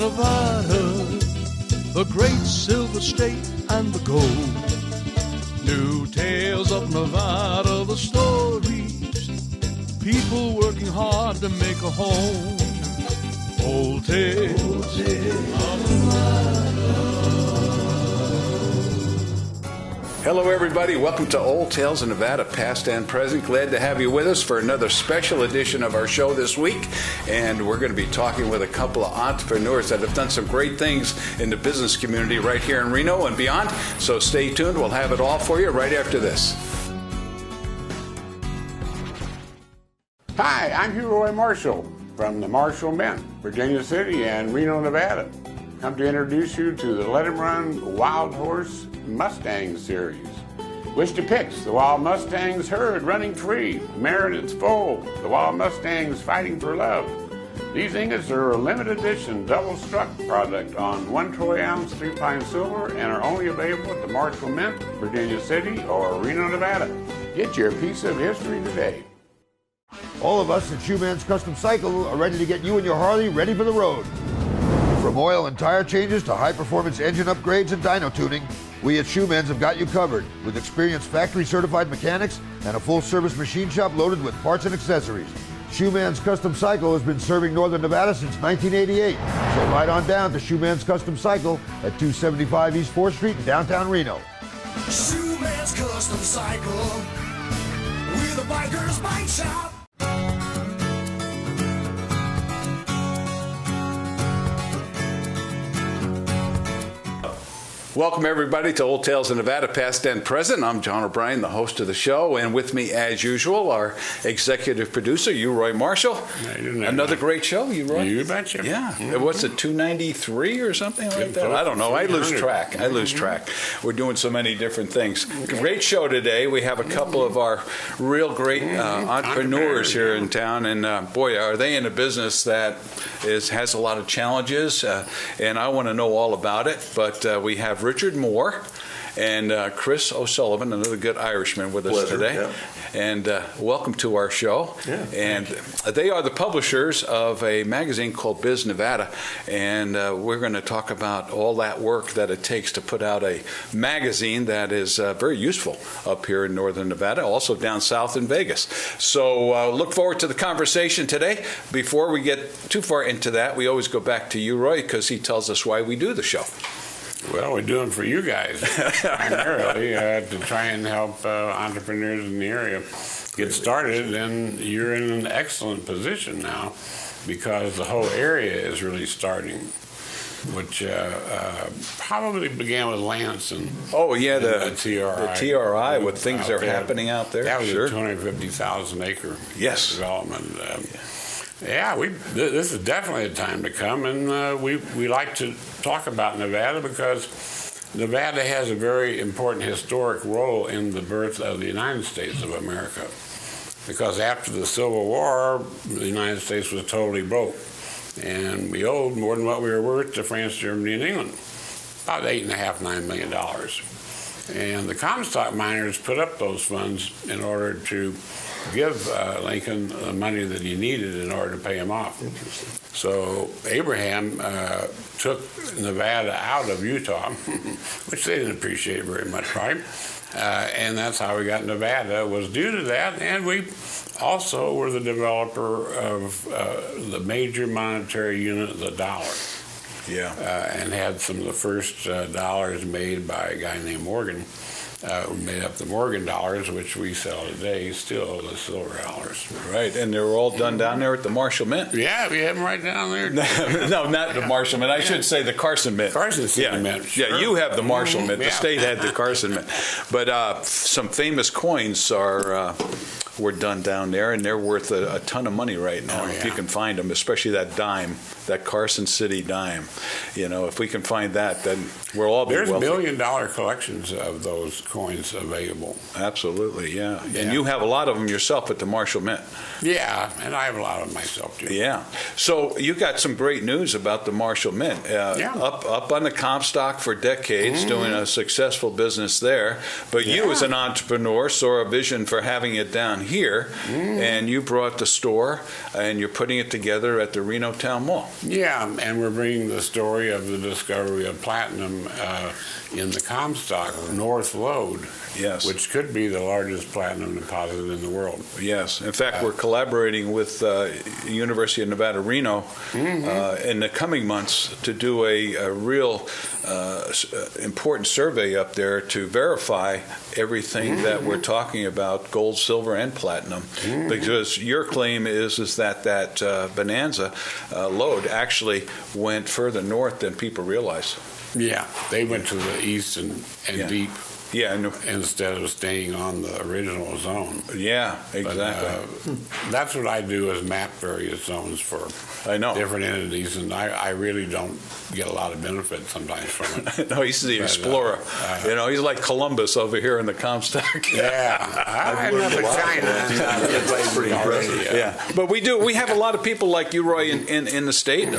Nevada, the great silver state and the gold. New tales of Nevada, the stories, people working hard to make a home. Old Tales of Nevada. Hello, everybody. Welcome to Old Tales of Nevada, past and present. Glad to have you with us for another special edition of our show this week. And we're going to be talking with a couple of entrepreneurs that have done some great things in the business community right here in Reno and beyond. So stay tuned. We'll have it all for you right after this. Hi, I'm Hugh Roy Marshall from the Marshall Mint, Virginia City and Reno, Nevada. Come to introduce you to the Let 'em Run Wild Horse Mustang series, which depicts the wild Mustangs herd running free, mare and its foal, the wild Mustangs fighting for love. These ingots are a limited edition double-struck product on 1 troy ounce 3-pine silver and are only available at the Marshall Mint, Virginia City or Reno, Nevada. Get your piece of history today. All of us at Shoeman's Custom Cycle are ready to get you and your Harley ready for the road. From oil and tire changes to high-performance engine upgrades and dyno tuning, we at Shoeman's have got you covered with experienced factory-certified mechanics and a full-service machine shop loaded with parts and accessories. Shoeman's Custom Cycle has been serving Northern Nevada since 1988. So ride on down to Shoeman's Custom Cycle at 275 East 4th Street in downtown Reno. Shoeman's Custom Cycle, we're the biker's bike shop. Welcome, everybody, to Old Tales of Nevada, past and present. I'm John O'Brien, the host of the show, and with me, as usual, our executive producer, Roy Marshall. Another great show, Roy. You betcha. Yeah. What's it, 293 or something like that? I don't know. I lose track. We're doing so many different things. Great show today. We have a couple of our real great entrepreneurs here in town, and boy, are they in a business that has a lot of challenges, and I want to know all about it. But we have Richard Moore and Chris O'Sullivan, another good Irishman, with us today. Yeah. And welcome to our show. Yeah, and they are the publishers of a magazine called BizNEVADA, and we're going to talk about all that work that it takes to put out a magazine that is very useful up here in Northern Nevada, also down south in Vegas. So look forward to the conversation today. Before we get too far into that, we always go back to you, Roy, because he tells us why we do the show. Well, we're doing for you guys primarily to try and help entrepreneurs in the area get started, and you're in an excellent position now because the whole area is really starting, which probably began with Lance and the TRI. The TRI, what things are happening out there. That was a 250,000 acre development. This is definitely a time to come, and we like to talk about Nevada because Nevada has a very important historic role in the birth of the United States of America. Because after the Civil War, the United States was totally broke, and we owed more than what we were worth to France, Germany, and England, about $8.5–9 million. And the Comstock miners put up those funds in order to give Lincoln the money that he needed in order to pay him off. So Abraham took Nevada out of Utah, which they didn't appreciate very much, right? And that's how we got Nevada, was due to that. And we also were the developer of the major monetary unit, the dollar. Yeah. And had some of the first dollars made by a guy named Morgan. Made up the Morgan dollars, which we sell today, still the silver dollars. Right, and they were all done down there at the Marshall Mint. Yeah, we have them right down there. No, not the Marshall Mint. I should say the Carson Mint. Carson Mint. Sure. Yeah, you have the Marshall Mint. The state had the Carson Mint. But some famous coins were done down there, and they're worth a ton of money right now if you can find them, especially that dime, that Carson City dime. You know, if we can find that, then we'll all be wealthy. There's million-dollar collections of those coins available. Absolutely, yeah. And you have a lot of them yourself at the Marshall Mint. Yeah, and I have a lot of them myself, too. Yeah. So you got some great news about the Marshall Mint. Up on the Comstock for decades, doing a successful business there. But you, as an entrepreneur, saw a vision for having it down here, and you brought the store, and you're putting it together at the Reno Town Mall. Yeah, and we're bringing the story of the discovery of platinum in the Comstock North Lode, Yes. which could be the largest platinum deposit in the world. Yes. In fact, we're collaborating with University of Nevada, Reno in the coming months to do a real important survey up there to verify everything that we're talking about, gold, silver, and platinum. Because your claim is that Bonanza lode actually went further north than people realize. Yeah, they went to the east and deep. Yeah, instead of staying on the original zone. Yeah, exactly. But, that's what I do, is map various zones for different entities, and I really don't get a lot of benefit sometimes from it. No, he's the explorer. He's like Columbus over here in the Comstock. Yeah, I went to China. It's pretty impressive. Yeah, but we have a lot of people like you, Roy, in the state.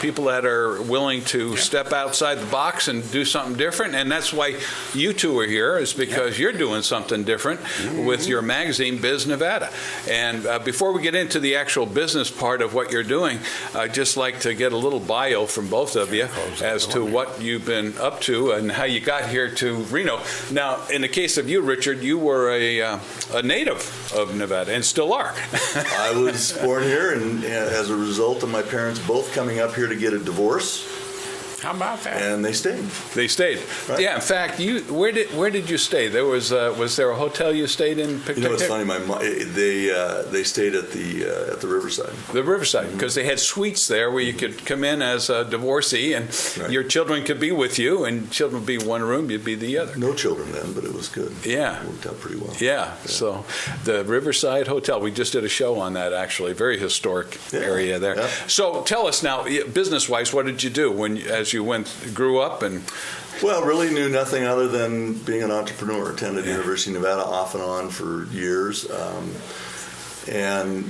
People that are willing to step outside the box and do something different, and that's why you two are here, is because you're doing something different with your magazine, BizNEVADA. And before we get into the actual business part of what you're doing, I'd just like to get a little bio from both of you as to what you've been up to and how you got here to Reno. Now, in the case of you, Richard, you were a native of Nevada and still are. I was born here, and as a result of my parents both coming up here to get a divorce. How about that? And they stayed. They stayed. Right. Yeah. In fact, where did you stay? There was there a hotel you stayed in? It's funny. My mom, they stayed at the Riverside. The Riverside, because they had suites there where you could come in as a divorcee, and your children could be with you, and children would be one room, you'd be the other. No children then, but it was good. Yeah. It worked out pretty well. Yeah. So the Riverside Hotel, we just did a show on that, actually. Very historic area there. Yeah. So tell us now, business-wise, what did you do as you grew up? And well, really knew nothing other than being an entrepreneur. Attended University of Nevada off and on for years, and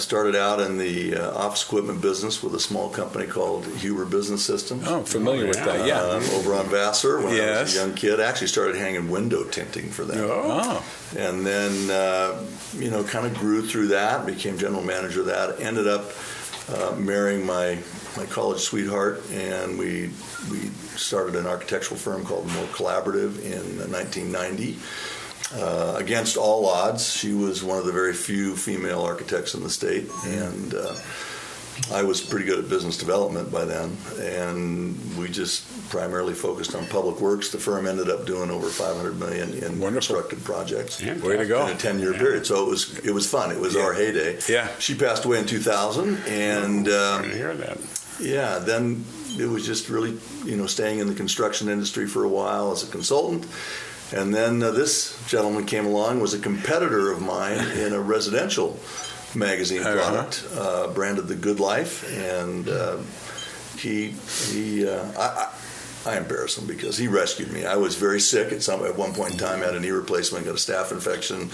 started out in the office equipment business with a small company called Huber Business Systems. Oh, familiar with that, yeah. Over on Vassar when I was a young kid. I actually started hanging window tinting for them. Oh. And then, kind of grew through that, became general manager of that, ended up marrying my college sweetheart, and we started an architectural firm called More Collaborative in 1990. Against all odds, she was one of the very few female architects in the state, and I was pretty good at business development by then, and we just primarily focused on public works. The firm ended up doing over $500 million in constructed projects. Yeah, way to go. In a 10-year period. So it was fun. It was our heyday. Yeah. She passed away in 2000, and I didn't hear that. yeah, then it was just really, staying in the construction industry for a while as a consultant. And then this gentleman came along, was a competitor of mine in a residential magazine product, branded The Good Life, and I embarrass him because he rescued me. I was very sick at one point in time, had a knee replacement, got a staph infection,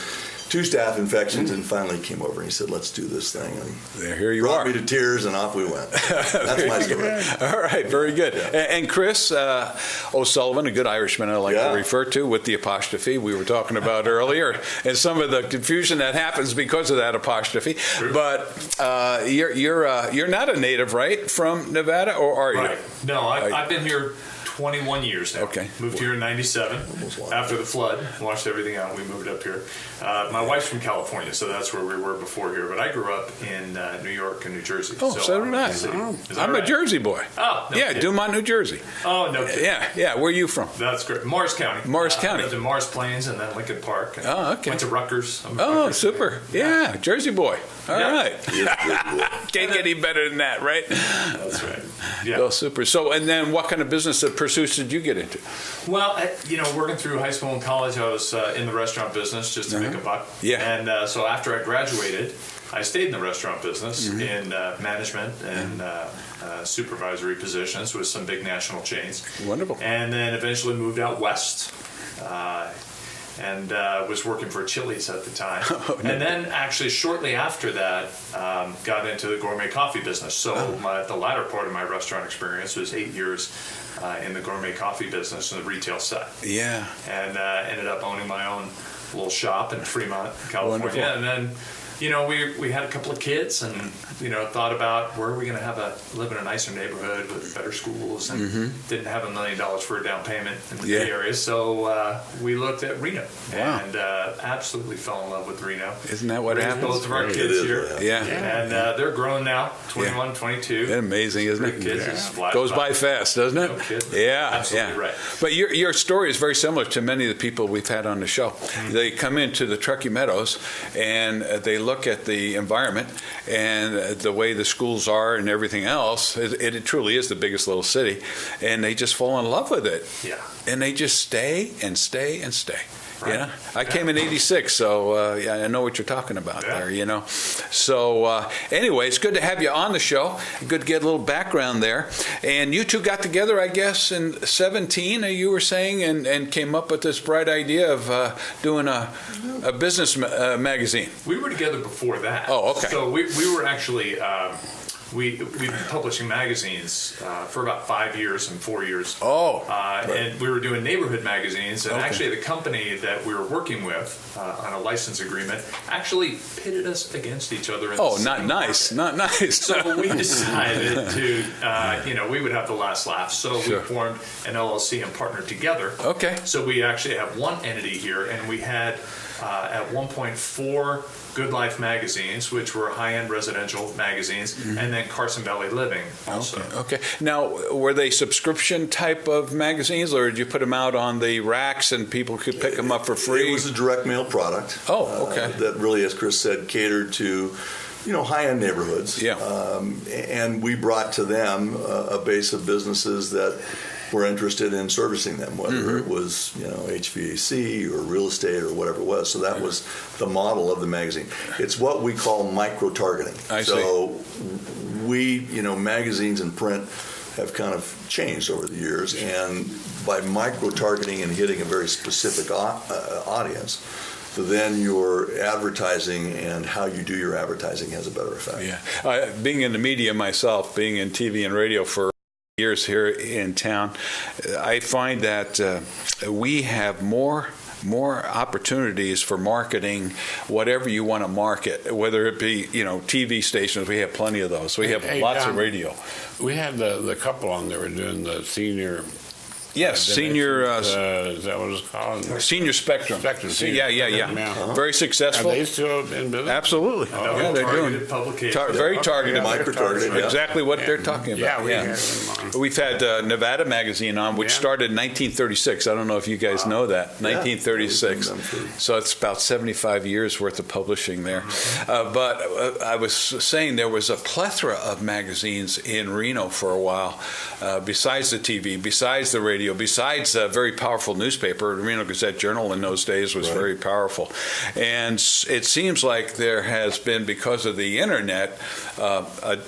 2 staph infections, and finally came over and he said, "Let's do this thing." And here you brought are. me to tears, and off we went. That's my story. All right, very good. Yeah. And Chris O'Sullivan, a good Irishman I like to refer to with the apostrophe we were talking about earlier, and some of the confusion that happens because of that apostrophe. True. But you're not a native, right, from Nevada, or are you? Right. No, I've been here 21 years now. Okay. Moved here in 97 after the flood. Washed everything out. We moved up here. My wife's from California, so that's where we were before here. But I grew up in New York and New Jersey. Oh, so did I. I'm a Jersey boy. Oh, no kidding. Dumont, New Jersey. Oh, no kidding. Yeah. Where are you from? That's great. Morris County. Morris County. I lived in Morris Plains and then Lincoln Park. And okay. Went to Rutgers. Oh, super. Yeah, Jersey boy. All right. Can't get any better than that, right? That's right. Yeah. Oh, super. So, and then what kind of business pursuits did you get into? Well, working through high school and college, I was in the restaurant business just to make a buck. Yeah. And so after I graduated, I stayed in the restaurant business in management and supervisory positions with some big national chains. Wonderful. And then eventually moved out west. And was working for Chili's at the time. And then actually shortly after that, got into the gourmet coffee business. So the latter part of my restaurant experience was 8 years in the gourmet coffee business in the retail side. Yeah. And ended up owning my own little shop in Fremont, California. Wonderful. And then, you know, we had a couple of kids and, you know, thought about where are we going to live in a nicer neighborhood with better schools, and didn't have $1 million for a down payment in the Bay Area. So we looked at Reno and absolutely fell in love with Reno. Isn't that what Raised happens? both of our kids here. Yeah. And they're grown now, 21, 22. It's amazing, isn't it? Kids just fly Goes by fast, doesn't it? No kidding. Yeah, Absolutely yeah. right. But your story is very similar to many of the people we've had on the show. They come into the Truckee Meadows and they look at the environment and the way the schools are and everything else. It truly is the biggest little city, and they just fall in love with it. Yeah. And they just stay and stay and stay. Right. Yeah, I came in '86, so I know what you're talking about there. You know, so anyway, it's good to have you on the show. Good to get a little background there. And you two got together, I guess, in '17. You were saying, and came up with this bright idea of doing a business magazine. We were together before that. Oh, okay. So we were actually. We've been publishing magazines for about 5 years and 4 years. Oh. And we were doing neighborhood magazines, and actually the company that we were working with on a license agreement actually pitted us against each other. Not nice. Not nice. So we decided to, we would have the last laugh. So we formed an LLC and partnered together. Okay. So we actually have one entity here, and we had at one point 4 Good Life magazines, which were high-end residential magazines, and then Carson Valley Living also. Okay. Now, were they subscription type of magazines, or did you put them out on the racks and people could pick them up for free? It was a direct mail product. Oh, okay. That really, as Chris said, catered to high-end neighborhoods. Yeah. And we brought to them a base of businesses that were interested in servicing them, whether it was HVAC or real estate or whatever it was. So that was the model of the magazine. It's what we call micro-targeting. So we, magazines and print have kind of changed over the years, and by micro-targeting and hitting a very specific audience, then your advertising and how you do your advertising has a better effect. Yeah. Being in the media myself, being in TV and radio for years here in town, I find that we have more opportunities for marketing whatever you want to market, whether it be TV stations. We have plenty of those. We have lots of radio. We had the couple on there were doing the senior. Yes, senior. Is that what it's called? Senior Spectrum. Yeah. Very successful. Are they still in business? Absolutely. Yeah, they're doing publication. very targeted. Micro-targeted. Exactly what they're talking about. We've had Nevada Magazine on, which started in 1936. I don't know if you guys know that. 1936. So it's about 75 years worth of publishing there. But I was saying there was a plethora of magazines in Reno for a while, besides the TV, besides the radio, besides a very powerful newspaper. The Reno Gazette-Journal in those days was very powerful. And it seems like there has been, because of the internet, a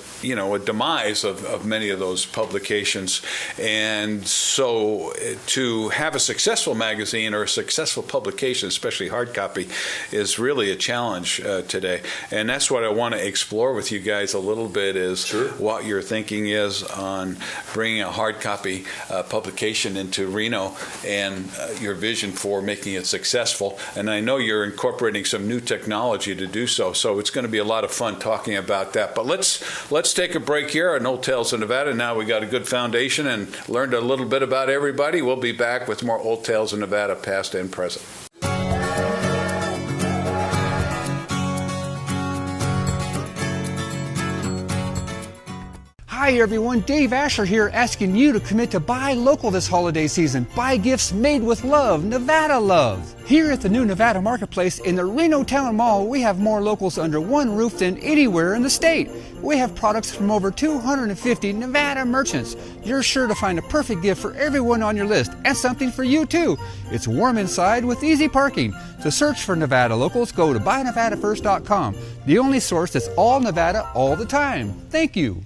demise of many of those publications. And so to have a successful magazine or a successful publication, especially hard copy, is really a challenge today. And that's what I want to explore with you guys a little bit, is what your thinking is on bringing a hard copy publication into Reno, and your vision for making it successful. And I know you're incorporating some new technology to do so. So it's going to be a lot of fun talking about that. But let's take a break here on Old Tales of Nevada. Now we got a good foundation and learned a little bit about everybody. We'll be back with more Old Tales of Nevada, past and present. Hi everyone, Dave Asher here, asking you to commit to buy local this holiday season. Buy gifts made with love, Nevada love. Here at the new Nevada Marketplace in the Reno Town Mall, we have more locals under one roof than anywhere in the state. We have products from over 250 Nevada merchants. You're sure to find a perfect gift for everyone on your list, and something for you too. It's warm inside with easy parking. To search for Nevada locals, go to buynevadafirst.com, the only source that's all Nevada all the time. Thank you.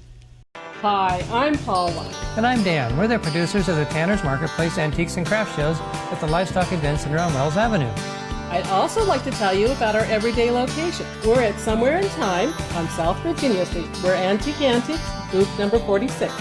Hi, I'm Paula. And I'm Dan. We're the producers of the Tanner's Marketplace Antiques and Craft Shows at the Livestock Event Center on Wells Avenue. I'd also like to tell you about our everyday location. We're at Somewhere in Time on South Virginia Street. We're Antique Antiques, booth number 46.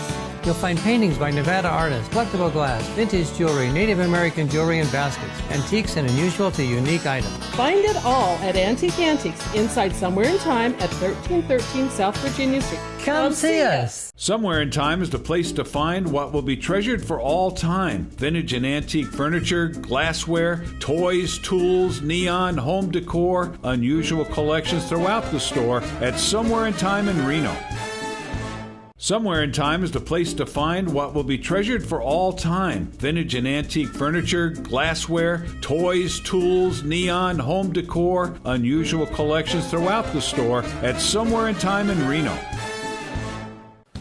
You'll find paintings by Nevada artists, collectible glass, vintage jewelry, Native American jewelry and baskets, antiques and unusual to unique items. Find it all at Antique Antiques inside Somewhere in Time at 1313 South Virginia Street. Come see us. Somewhere in Time is the place to find what will be treasured for all time. Vintage and antique furniture, glassware, toys, tools, neon, home decor, unusual collections throughout the store at Somewhere in Time in Reno. Somewhere in Time is the place to find what will be treasured for all time. Vintage and antique furniture, glassware, toys, tools, neon, home decor, unusual collections throughout the store at Somewhere in Time in Reno.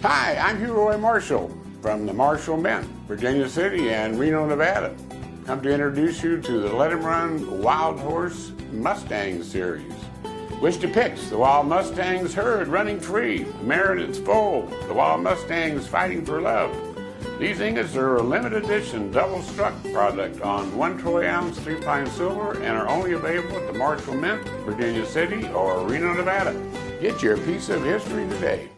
Hi, I'm Hugh Roy Marshall from the Marshall Mint, Virginia City and Reno, Nevada. Come to introduce you to the Let 'em Run Wild Horse Mustang series, which depicts the wild Mustangs herd running free, the mare and its foal, the wild Mustangs fighting for love. These ingots are a limited edition double-struck product on 1 troy ounce 3-pine silver and are only available at the Marshall Mint, Virginia City or Reno, Nevada. Get your piece of history today.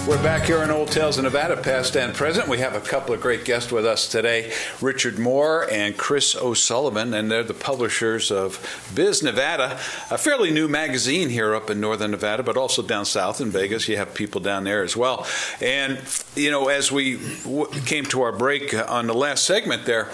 We're back here in Old Tales of Nevada, past and present. We have a couple of great guests with us today, Richard Moore and Chris O'Sullivan, and they're the publishers of BizNEVADA, a fairly new magazine here up in northern Nevada, but also down south in Vegas. You have people down there as well. And, you know, as we came to our break on the last segment there,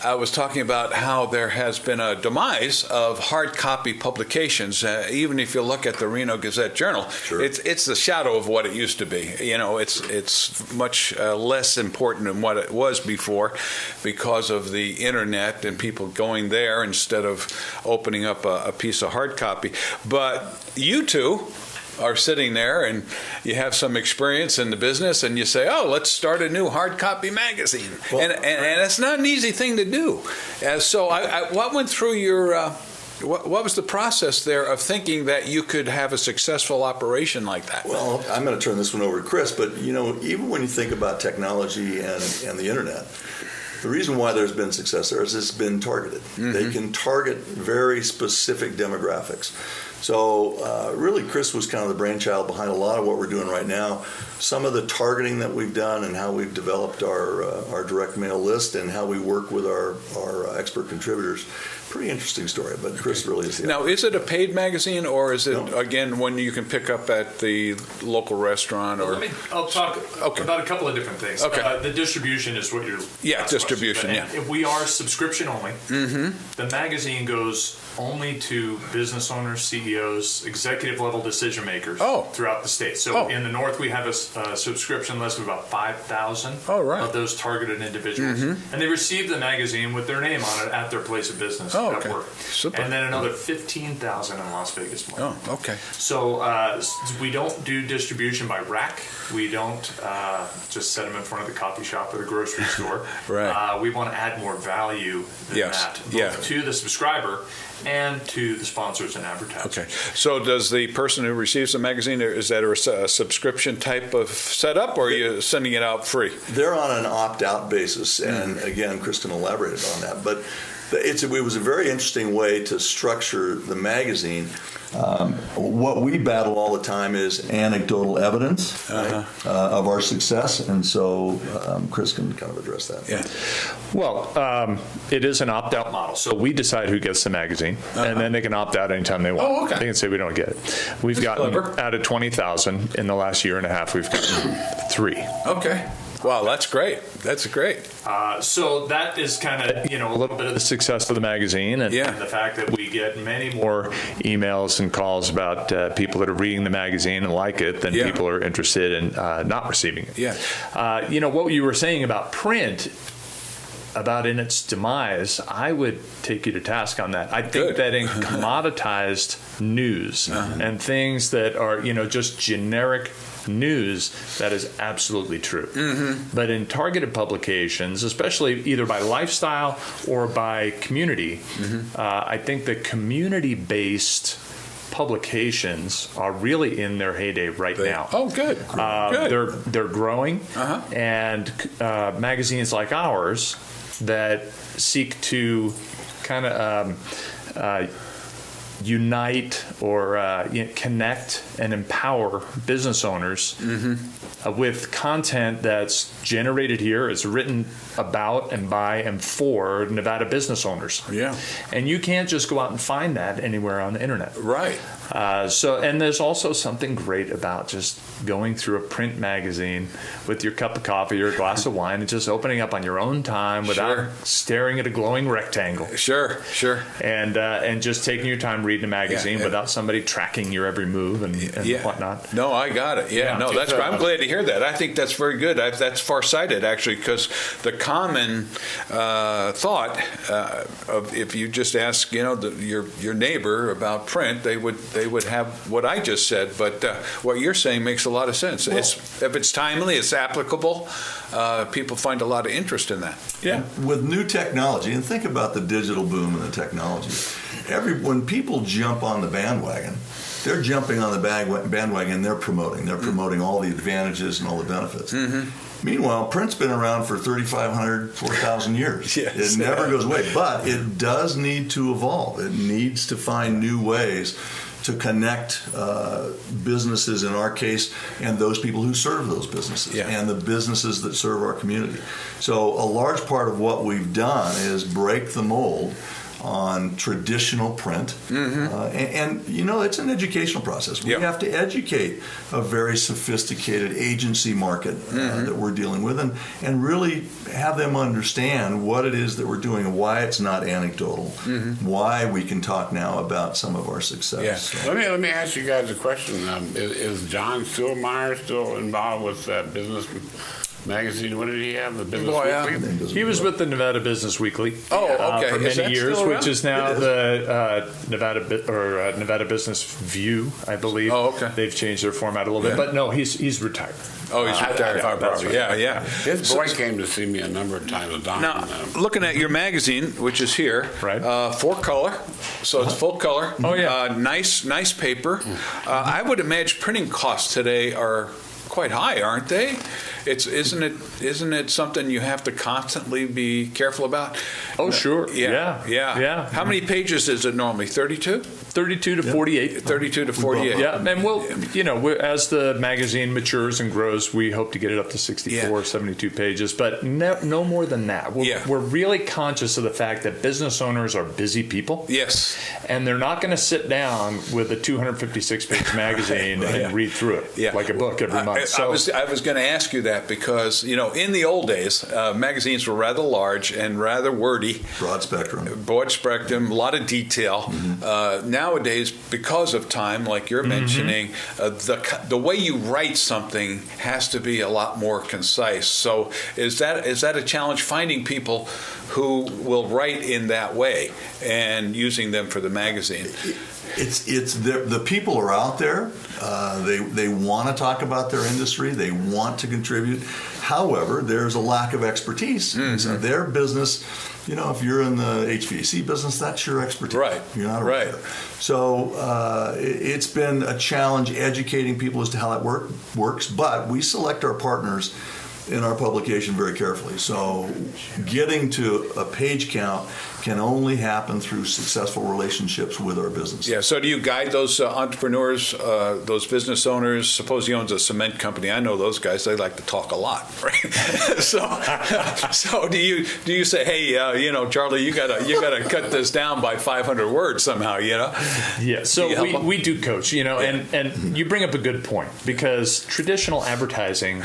I was talking about how there has been a demise of hard copy publications. Even if you look at the Reno Gazette-Journal, sure, it's the shadow of what it used to be. You know, it's much less important than what it was before because of the internet and people going there instead of opening up a piece of hard copy. But you two are sitting there and you have some experience in the business and you say, oh, let's start a new hard copy magazine. Well, and it's not an easy thing to do. So what went through your, what was the process there of thinking that you could have a successful operation like that? Well, I'm going to turn this one over to Chris, but you know, even when you think about technology and the internet, the reason why there's been success there is it's been targeted. Mm-hmm. They can target very specific demographics. So really, Chris was kind of the brainchild behind a lot of what we're doing right now. Some of the targeting that we've done and how we've developed our direct mail list and how we work with our expert contributors. Pretty interesting story, but Chris really is the Now, is it a paid magazine or is it, again, one you can pick up at the local restaurant? Or I'll talk about a couple of different things. Okay. The distribution is what you're distribution, If we are subscription only. Mm-hmm. The magazine goes only to business owners, CEOs, executive level decision makers throughout the state. So in the north, we have a subscription list of about 5,000 of those targeted individuals. Mm-hmm. And they receive the magazine with their name on it at their place of business. Super. And then another 15,000 in Las Vegas. Oh, okay. So we don't do distribution by rack. We don't just set them in front of the coffee shop or the grocery store. Right. We want to add more value than that, both to the subscriber and to the sponsors and advertisers. Okay. So does the person who receives the magazine, is that a subscription type of setup, or are you sending it out free? They're on an opt-out basis, and again, Chris can elaborate on that. But it was a very interesting way to structure the magazine. What we battle all the time is anecdotal evidence of our success, and so Chris can kind of address that. Yeah. Well, it is an opt-out model, so we decide who gets the magazine, and then they can opt out anytime they want. Oh, okay. They can say we don't get it. We've gotten out of 20,000 in the last year and a half. We've gotten 3. Okay. Wow, that's great. That's great. So that is kind of, a little bit of the success of the magazine and the fact that we get many more emails and calls about people that are reading the magazine and like it than people are interested in not receiving it. Yeah. What you were saying about print, about in its demise, I would take you to task on that. I think that in commoditized news and things that are, just generic news, that is absolutely true. Mm-hmm. But in targeted publications, especially either by lifestyle or by community, I think the community-based publications are really in their heyday right now. Oh, good. They're growing, and magazines like ours that seek to kind of unite or connect and empower business owners with content that's generated here. It's written about and by and for Nevada business owners. Yeah. And you can't just go out and find that anywhere on the internet. Right. And there's also something great about just going through a print magazine with your cup of coffee or a glass of wine and just opening up on your own time without staring at a glowing rectangle. Sure. And just taking your time reading a magazine without somebody tracking your every move and whatnot. No, I got it. That's great. I'm glad to hear that. I think that's very good. That's farsighted, actually, because the common thought of if you just ask, your neighbor about print, they would have what I just said. But what you're saying makes a lot of sense. Well, if it's timely, it's applicable. People find a lot of interest in that. Yeah. With new technology, and think about the digital boom and the technology. When people jump on the bandwagon, they're jumping on the bandwagon. They're promoting all the advantages and all the benefits. Meanwhile, print's been around for 3,500, 4,000 years. It never goes away, but it does need to evolve. It needs to find new ways to connect businesses, in our case, and those people who serve those businesses, and the businesses that serve our community. So a large part of what we've done is break the mold on traditional print. And it's an educational process. We have to educate a very sophisticated agency market that we're dealing with and really have them understand what it is that we're doing and why it's not anecdotal, why we can talk now about some of our success. So. Let me ask you guys a question. Is John Stillmeyer still involved with Business Magazine? What did he have? The Business Weekly? He was with the Nevada Business Weekly for many years, which is now the Nevada Business View, I believe. Oh, okay. They've changed their format a little bit, but no, he's retired. Oh, he's retired. His boy came to see me a number of times. Now, looking at your magazine, which is here, right? 4-color, so it's full color. Oh yeah, nice paper. I would imagine printing costs today are quite high, aren't they? Isn't it something you have to constantly be careful about? Oh, sure. Yeah. How many pages is it normally? 32? 32 to 48. 32 to 48. Yeah, and as the magazine matures and grows, we hope to get it up to 64, 72 pages, but no more than that. We're really conscious of the fact that business owners are busy people. Yes. And they're not going to sit down with a 256-page magazine and read through it like a book every month. I was going to ask you that because, in the old days, magazines were rather large and rather wordy. Broad spectrum, a lot of detail. Nowadays, because of time, like you're mentioning, the way you write something has to be a lot more concise. So is that a challenge, finding people who will write in that way and using them for the magazine? It's the people are out there. They want to talk about their industry. They want to contribute. However, there's a lack of expertise. So their business, if you're in the HVAC business, that's your expertise. Right. You're not a writer. So it's been a challenge educating people as to how that works. But we select our partners in our publication very carefully. So getting to a page count can only happen through successful relationships with our business. Yeah, so do you guide those entrepreneurs, those business owners? Suppose he owns a cement company. I know those guys, they like to talk a lot, right? so do you say, hey, Charlie, you gotta cut this down by 500 words somehow, Yeah, so we do coach, and you bring up a good point, because traditional advertising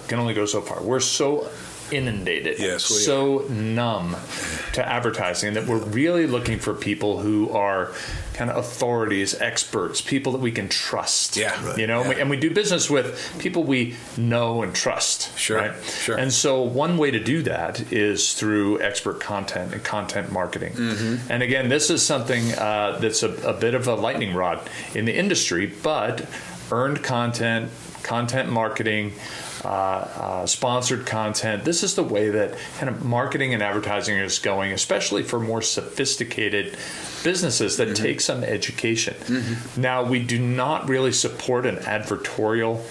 can only go so far. We're so inundated, so numb to advertising that we're really looking for people who are kind of authorities, experts, people that we can trust. And we do business with people we know and trust. Sure. And so one way to do that is through expert content and content marketing. And again, this is something that's a bit of a lightning rod in the industry, but earned content marketing, sponsored content. This is the way that kind of marketing and advertising is going, especially for more sophisticated businesses that take some education. Now, we do not really support an advertorial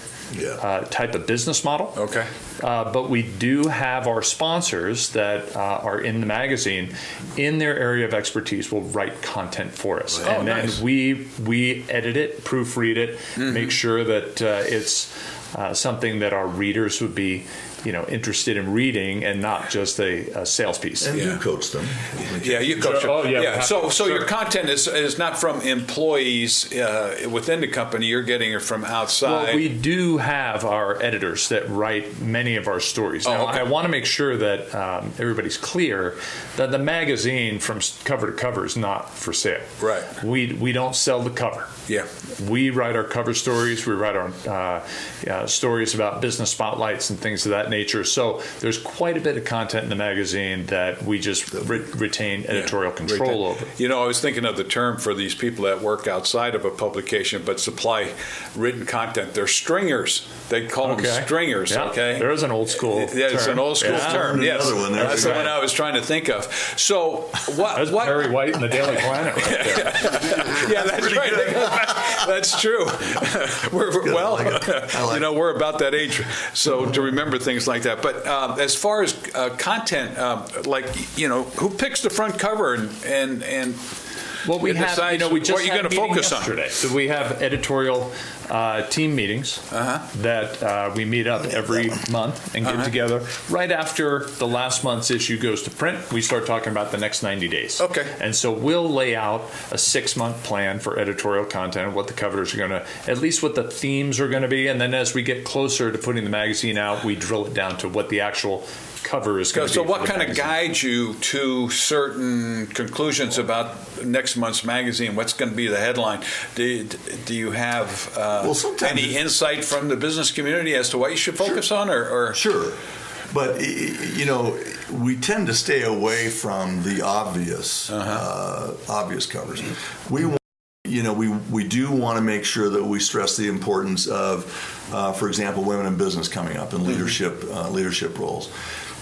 type of business model. Okay. But we do have our sponsors that are in the magazine in their area of expertise will write content for us. Oh, and nice. then we edit it, proofread it, make sure that it's something that our readers would be interested in reading and not just a sales piece. And you coach them. Yeah, you coach them. Oh, yeah. So your content is not from employees within the company. You're getting it from outside. Well, we do have our editors that write many of our stories. Now, I want to make sure that everybody's clear that the magazine from cover to cover is not for sale. Right. We don't sell the cover. Yeah. We write our cover stories. We write our stories about business spotlights and things of that nature. So there's quite a bit of content in the magazine that we just retain editorial control over. I was thinking of the term for these people that work outside of a publication but supply written content. They're stringers. They call them stringers. Yeah. Okay. There is an old school. Yeah, it's an old school term. Yes, that's the one I was trying to think of. So That's Perry White in the Daily Planet right there. Yeah, that's right. That's true. We're about that age, so to remember things like that. But as far as content, who picks the front cover and well, we have, we just what you're going to focus yesterday. So we have editorial team meetings that we meet up every month and get together. Right after the last month's issue goes to print, we start talking about the next 90 days. Okay. And so we'll lay out a 6-month plan for editorial content, what the covers are going to, at least what the themes are going to be. And then as we get closer to putting the magazine out, we drill it down to what the actual cover is going to be. So what kind of guides you to certain conclusions about next month's magazine? What's going to be the headline? Do you have any insight from the business community as to what you should focus on? Or Sure. But, we tend to stay away from the obvious covers. We do want to make sure that we stress the importance of, for example, women in business coming up and leadership roles.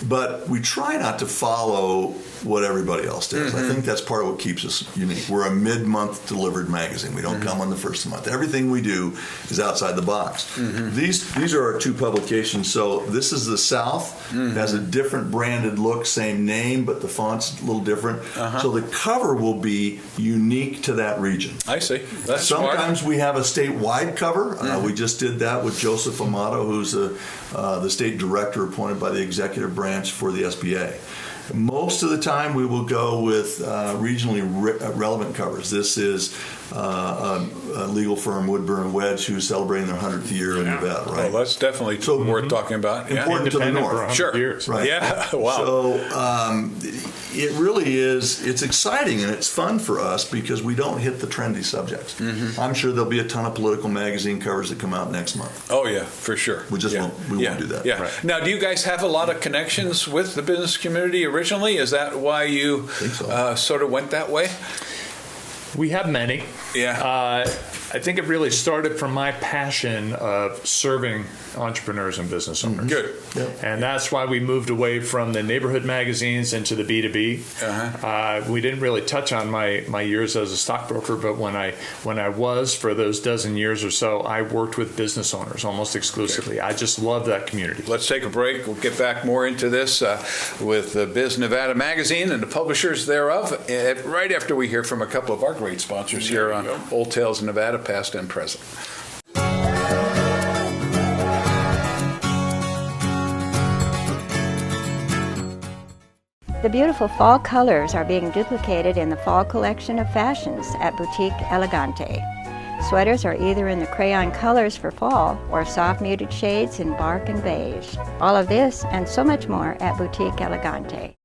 But we try not to follow what everybody else does. I think that's part of what keeps us unique. We're a mid-month delivered magazine. We don't come on the first of the month. Everything we do is outside the box. These are our 2 publications. So this is the South. It has a different branded look, same name, but the font's a little different. So the cover will be unique to that region. I see. That's Sometimes smart. we have a statewide cover. We just did that with Joseph Amato, who's the state director appointed by the executive branch for the SBA. Most of the time, we will go with regionally relevant covers. This is a legal firm, Woodburn & Wedge, who's celebrating their 100th year in Nevada, right? Well, that's definitely worth talking about. Important to the North. Sure. Years. Right. Yeah. Wow. So it really is, it's exciting and it's fun for us because we don't hit the trendy subjects. I'm sure there'll be a ton of political magazine covers that come out next month. Oh, yeah, for sure. We just won't do that. Yeah. Right. Now, do you guys have a lot of connections with the business community originally? Is that why you sort of went that way? We have many. Yeah. I think it really started from my passion of serving entrepreneurs and business owners. Good. Yep. And that's why we moved away from the neighborhood magazines into the B2B. We didn't really touch on my years as a stockbroker, but when I was for those dozen years or so, I worked with business owners almost exclusively. Okay. I just love that community. Let's take a break. We'll get back more into this with the BizNEVADA magazine and the publishers thereof right after we hear from a couple of our great sponsors here on Old Tales Nevada, past and present. The beautiful fall colors are being duplicated in the fall collection of fashions at Boutique Elegante. Sweaters are either in the crayon colors for fall or soft muted shades in bark and beige. All of this and so much more at Boutique Elegante.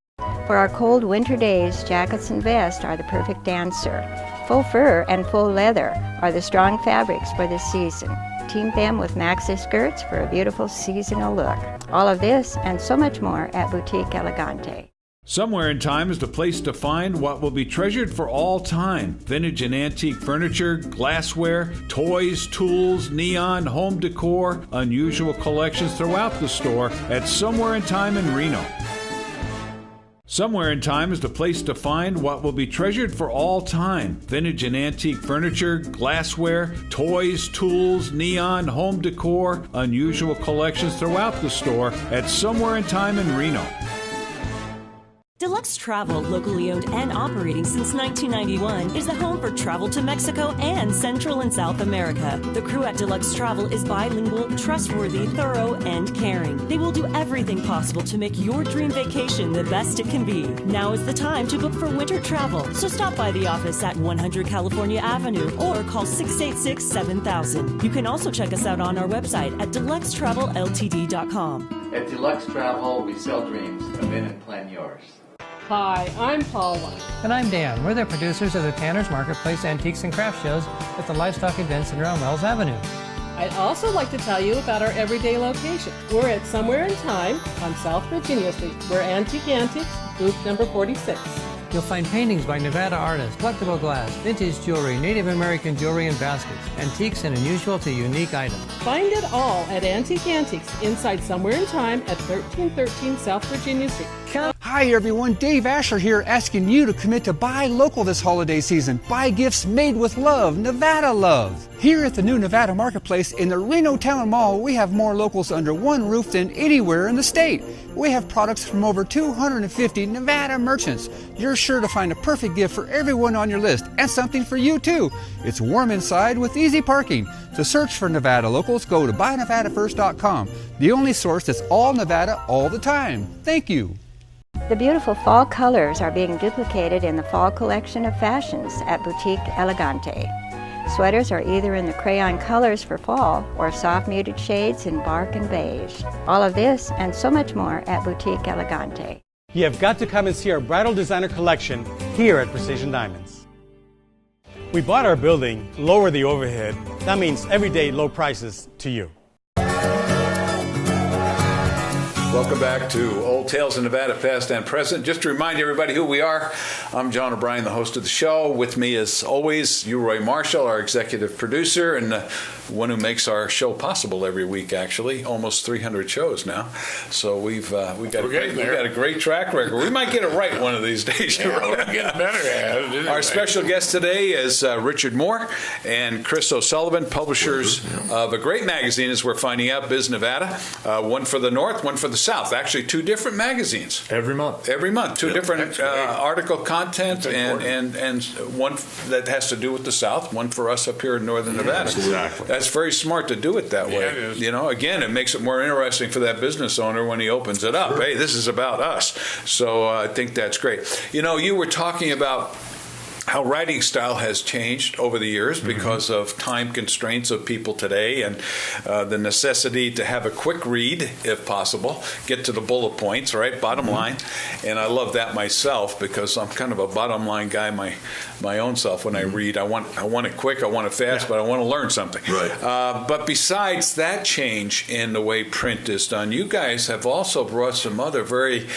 For our cold winter days, jackets and vests are the perfect answer. Faux fur and faux leather are the strong fabrics for this season. Team them with maxi skirts for a beautiful seasonal look. All of this and so much more at Boutique Elegante. Somewhere in Time is the place to find what will be treasured for all time. Vintage and antique furniture, glassware, toys, tools, neon, home decor, unusual collections throughout the store at Somewhere in Time in Reno. Somewhere in Time is the place to find what will be treasured for all time. Vintage and antique furniture, glassware, toys, tools, neon, home decor, unusual collections throughout the store at Somewhere in Time in Reno. Deluxe Travel, locally owned and operating since 1991, is the home for travel to Mexico and Central and South America. The crew at Deluxe Travel is bilingual, trustworthy, thorough, and caring. They will do everything possible to make your dream vacation the best it can be. Now is the time to book for winter travel, so stop by the office at 100 California Avenue or call 686-7000. You can also check us out on our website at deluxetravelLTD.com. At Deluxe Travel, we sell dreams. Come in and plan yours. Hi, I'm Paula. And I'm Dan. We're the producers of the Tanner's Marketplace Antiques and Craft Shows at the Livestock Event Center on Wells Avenue. I'd also like to tell you about our everyday location. We're at Somewhere in Time on South Virginia Street. We're Antique Antiques, booth number 46. You'll find paintings by Nevada artists, collectible glass, vintage jewelry, Native American jewelry and baskets, antiques and unusual to unique items. Find it all at Antique Antiques inside Somewhere in Time at 1313 South Virginia Street. Hi everyone, Dave Asher here asking you to commit to buy local this holiday season. Buy gifts made with love, Nevada love. Here at the new Nevada Marketplace in the Reno Town Mall, we have more locals under one roof than anywhere in the state. We have products from over 250 Nevada merchants. You're sure to find a perfect gift for everyone on your list and something for you too. It's warm inside with easy parking. To search for Nevada locals, go to buynevadafirst.com, the only source that's all Nevada all the time. Thank you. The beautiful fall colors are being duplicated in the fall collection of fashions at Boutique Elegante. Sweaters are either in the crayon colors for fall or soft muted shades in bark and beige. All of this and so much more at Boutique Elegante. You have got to come and see our bridal designer collection here at Precision Diamonds. We bought our building, lower the overhead. That means everyday low prices to you. Welcome back to Old Tales in Nevada, past and present. Just to remind everybody who we are, I'm John O'Brien, the host of the show. With me, as always, Roy Marshall, our executive producer, and one who makes our show possible every week, actually. Almost 300 shows now. So we've got a great track record. We might get it right one of these days. Yeah, we're getting better at it. Our special guest today is Richard Moore and Chris O'Sullivan, publishers of a great magazine, as we're finding out, BizNEVADA. One for the North, one for the South. Actually, two different magazines. Every month. Two different article content and one that has to do with the South, one for us up here in Northern Nevada. Exactly. That's very smart to do it that way. It is. Again, it makes it more interesting for that business owner when he opens it up. Sure. Hey, this is about us. So I think that's great. You were talking about how writing style has changed over the years because of time constraints of people today and the necessity to have a quick read, if possible, get to the bullet points, right, bottom line. And I love that myself because I'm kind of a bottom line guy my own self when I read. I want it quick, I want it fast, but I want to learn something. Right. But besides that change in the way print is done, you guys have also brought some other very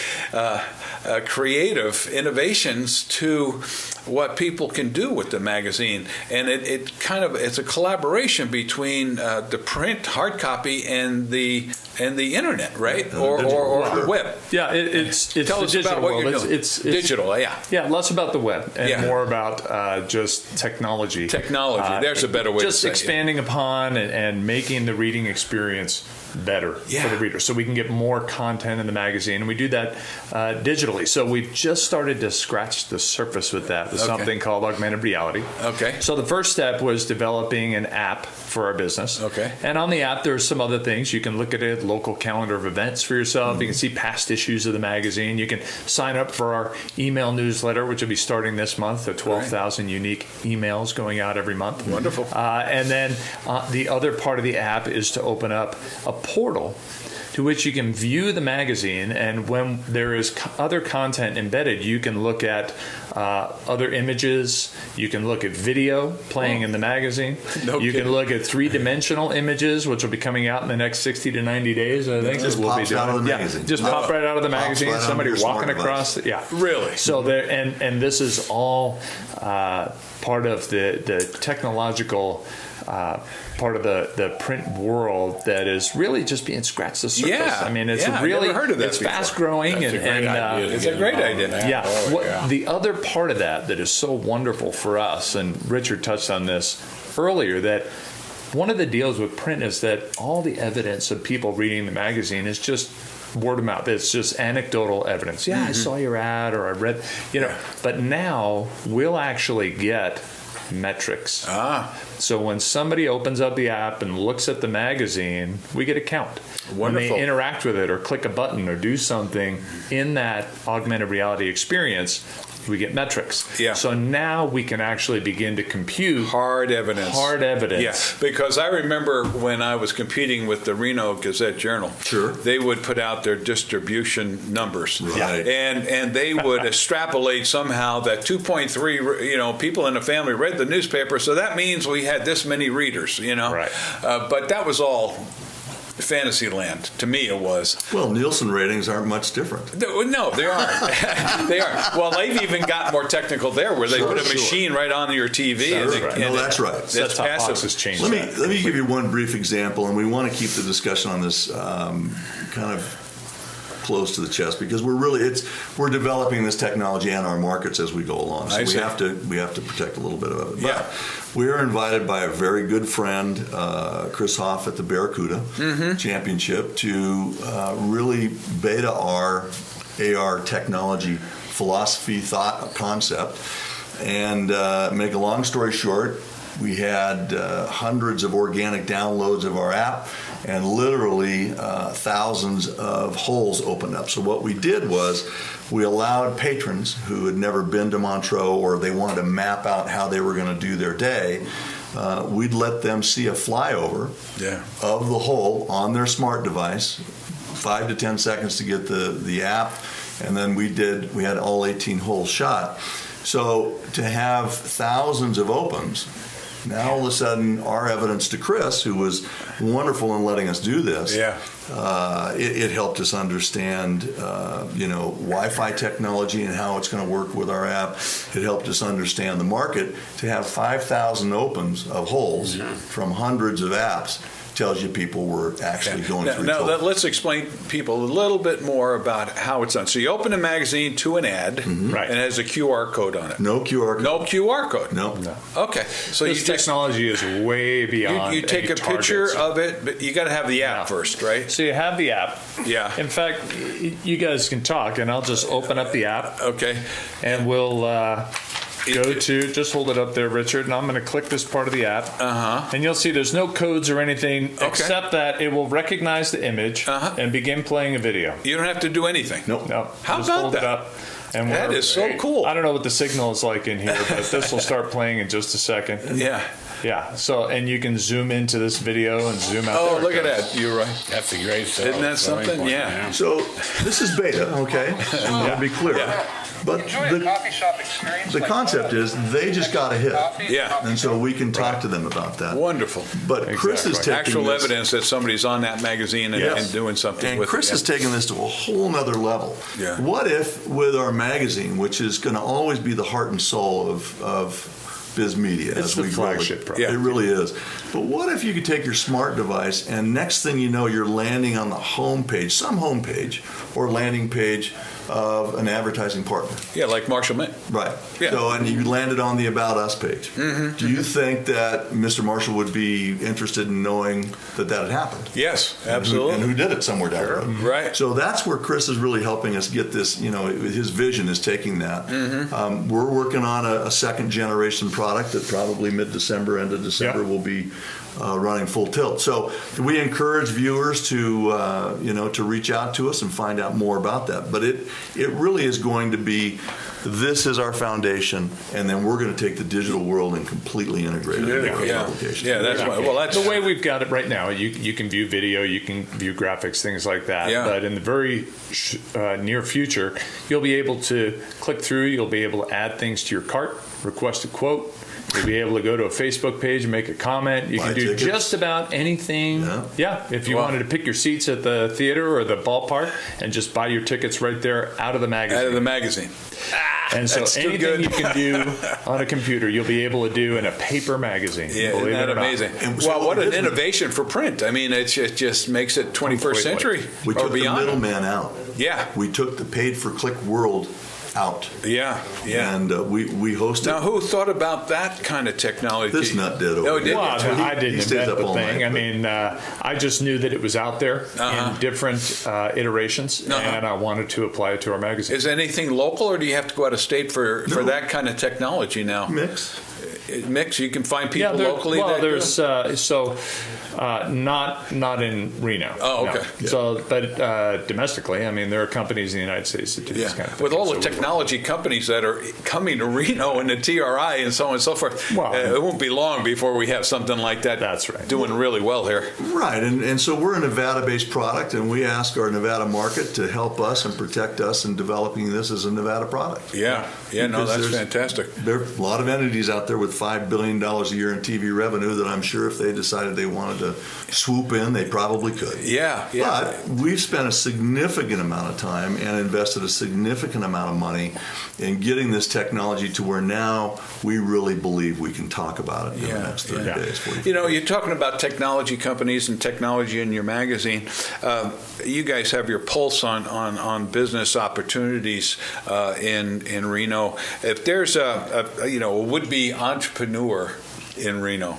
creative innovations to what people can do with the magazine, and it's a collaboration between the print hard copy and the internet, right, or the web. Yeah, it's Tell us about what you're doing. It's digital, yeah, less about the web and more about just technology. There's a better way. Just expanding upon and making the reading experience better for the reader, so we can get more content in the magazine, and we do that digitally. So we've just started to scratch the surface with that, with something called augmented reality. Okay. So the first step was developing an app for our business. Okay. And on the app, there's some other things. You can look at a local calendar of events for yourself. You can see past issues of the magazine. You can sign up for our email newsletter, which will be starting this month. There are 12,000 unique emails going out every month. Wonderful. And then the other part of the app is to open up a portal to which you can view the magazine, and when there is other content embedded, you can look at other images, you can look at video playing in the magazine, you can look at three-dimensional images, which will be coming out in the next 60 to 90 days, I think. Just pops out of the magazine. Just pop right out of the magazine, somebody walking across it. Yeah. Really? So there, and this is all part of the technological part of the print world that is really just being scratched the surface. Yeah. I mean, it's I've really never heard of that it's before. fast growing, It's a great idea. Yeah. The other part of that is so wonderful for us, and Richard touched on this earlier, that one of the deals with print is that all the evidence of people reading the magazine is just word of mouth. It's just anecdotal evidence. Yeah, I saw your ad, or I read, But now we'll actually get metrics. So when somebody opens up the app and looks at the magazine, we get a count. Wonderful. When they interact with it or click a button or do something in that augmented reality experience, we get metrics. Yeah. So now we can actually begin to compute hard evidence. Yeah, because I remember when I was competing with the Reno Gazette-Journal, they would put out their distribution numbers. Right. And they would extrapolate somehow that 2.3, people in the family read the newspaper, so that means we had this many readers, Right. But that was all fantasy land. To me, it was. Well, Nielsen ratings aren't much different. No, they aren't. They are. Well, they've even got more technical there, where they put a machine right on your TV. That's right. That's passive. Has changed. Let me give you one brief example, and we want to keep the discussion on this kind of close to the chest, because we're developing this technology and our markets as we go along. So we have to protect a little bit of it. But we are invited by a very good friend, Chris Hoff at the Barracuda Championship, to really beta our AR technology philosophy, thought, concept. And make a long story short, we had hundreds of organic downloads of our app, and literally thousands of holes opened up. So what we did was we allowed patrons who had never been to Montreux, or they wanted to map out how they were going to do their day, we'd let them see a flyover of the hole on their smart device, 5 to 10 seconds to get the app, and then we had all 18 holes shot. So to have thousands of opens, now all of a sudden our evidence to Chris, who was wonderful in letting us do this, it helped us understand Wi-Fi technology and how it's going to work with our app. It helped us understand the market. To have 5,000 opens of holes from hundreds of apps tells you people were actually going through. Now let's explain people a little bit more about how it's done. So you open a magazine to an ad, and it has a QR code on it. No QR code. No QR code. No. Okay. So this technology is way beyond. You take a picture of it, but you got to have the app first, right? So you have the app. Yeah. In fact, you guys can talk, and I'll just open up the app. Okay. And we'll just hold it up there, Richard, and I'm going to click this part of the app. And you'll see there's no codes or anything, except that it will recognize the image and begin playing a video. You don't have to do anything. Nope. How just about hold that? It up, and that is so cool. I don't know what the signal is like in here, but this will start playing in just a second. Yeah. So, and you can zoom into this video and zoom out. Oh, look at that! You're right. That's a great stuff. Isn't that something? Yeah. So this is beta, okay? To be clear. But the concept is they just got a hit. And so we can talk to them about that. Wonderful. But Chris is taking actual this, evidence that somebody's on that magazine and doing something and with it. Chris is taking this to a whole nother level. What if with our magazine, which is going to always be the heart and soul of Biz Media, it's the flagship product. It really is. But what if you could take your smart device, and next thing you know, you're landing on the homepage, some homepage or landing page of an advertising partner. Yeah, like Marshall Mint. Right. So, and you landed on the About Us page. Do you think that Mr. Marshall would be interested in knowing that had happened? Yes, absolutely. And who did it somewhere down the road. Right. So that's where Chris is really helping us get this, his vision is taking that. We're working on a second generation product that probably mid-December, end of December will be running full tilt. So we encourage viewers to reach out to us and find out more about that. But it really is going to be, this is our foundation, and then we're going to take the digital world and completely integrate it into our applications. Yeah, that's right. Well, that's the way we've got it right now. You can view video, you can view graphics, things like that. Yeah. But in the very near future, you'll be able to click through. You'll be able to add things to your cart, request a quote. You'll be able to go to a Facebook page and make a comment. You can do tickets. just about anything. Yeah, if you wanted to pick your seats at the theater or the ballpark and just buy your tickets right there out of the magazine. Out of the magazine. And so anything you can do on a computer, you'll be able to do in a paper magazine. Yeah, isn't that amazing? Well, what an innovation for print. I mean, it just makes it 21st century We or took the beyond. middleman out. Yeah. We took the paid-for-click world out. Yeah, yeah. And we hosted. Now, who thought about that kind of technology? This nut did. Oh, did well, you? I didn't invent the thing. I mean, I just knew that it was out there in different iterations, and I wanted to apply it to our magazine. Is anything local, or do you have to go out of state for that kind of technology now? Mix. You can find people locally. Well, that there's not in Reno. Oh, okay. No. So, but domestically, I mean, there are companies in the United States that do this kind of thing. With all the technology companies that are coming to Reno and the TRI and so on and so forth, it won't be long before we have something like that. That's right. Doing really well here. Right, and so we're a Nevada-based product, and we ask our Nevada market to help us and protect us in developing this as a Nevada product. Yeah, no, that's fantastic. There are a lot of entities out there with $5 billion a year in TV revenue that I'm sure if they decided they wanted to swoop in, they probably could. Yeah. But we've spent a significant amount of time and invested a significant amount of money in getting this technology to where now we really believe we can talk about it in the next 30 days. 45. You know, you're talking about technology companies and technology in your magazine. You guys have your pulse on business opportunities in Reno. If there's a would-be entrepreneur in Reno,